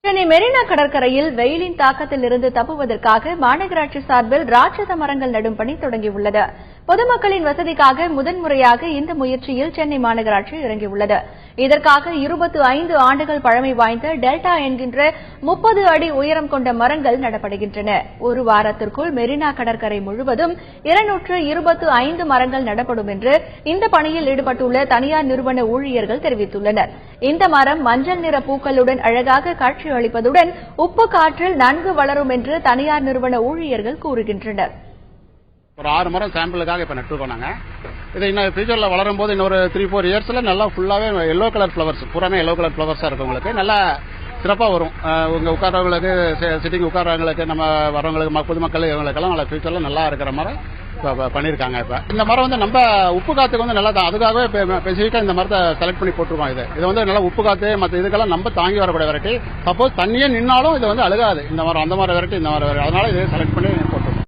சென்னை மெரினா கடற்கரையில் வெயிலின் தாக்கத்தில் இருந்து தப்புவதற்காக மாநகராட்சி சார்பில் ராட்சத மரங்கள் நடும் பணி தொடங்கியுள்ளது. பொதுமக்களின் வசதிக்காக முதன்முறையாக இந்த முயற்சியில் சென்னை மாநகராட்சி இறங்கியுள்ளது. இதற்காக 25 ஆண்டுகள் பழமை வாய்ந்த டெல்டா என்கின்ற 30 அடி உயரம் கொண்ட மரங்கள் நடப்படுகின்றன. ஒரு வாரத்திற்குள் மெரினா கடற்கரை முழுவதும் 225 மரங்கள் நடப்படும் என்று இந்த பணியில் ஈடுபட்டுள்ள தனியார் நிறுவன ஊழியர்கள் தெரிவித்துள்ளனர். இந்த மரம் மஞ்சள் நிற பூக்களுடன் அழகாக காட்சியளிப்பதுடன் உப்பு காற்றில் நன்கு வளரும் என்று தனியார் நிறுவன ஊழியர்கள் கூறுகின்றனர். ஒரு 6 மரம் சாம்பிளுக்காக இப்ப நட்டுருக்கோம். நாங்க இது இன்னும் ஃபியூச்சர்ல வளரும் போது இன்னொரு 3-4 இயர்ஸ்ல நல்லா ஃபுல்லாவே எல்லோ கலர் ஃபிளவர்ஸ், பூராமே எல்லோ கலர் ஃபிளவர்ஸா இருக்கவங்களுக்கு நல்லா சிறப்பா வரும். உங்க உட்கார்றவங்களுக்கு, சிட்டிங் உட்கார்றவங்களுக்கு, நம்ம வரவங்களுக்கு, பொதுமக்கள் இவங்களுக்கெல்லாம் நல்லா ஃபியூச்சர்ல நல்லா இருக்கிற மாதிரி பண்ணிருக்காங்க. இப்ப இந்த மரம் வந்து நம்ம உப்பு காத்துக்கு வந்து நல்லா தான், அதுக்காகவே ஸ்பெசிஃபிக்கா இந்த மரத்தை செலக்ட் பண்ணி போட்டுருக்கோம். இது வந்து நல்லா உப்பு காத்து மற்ற இதுக்கெல்லாம் நம்ம தாங்கி வரக்கூடிய வெரைட்டி. சப்போஸ் தண்ணியே நின்னாலும் இது வந்து அழுகாது. இந்த மரம் அந்த மாதிரி வெரைட்டி, இந்த மாதிரி அதனால இதை செலக்ட் பண்ணி போட்டுருக்கோம்.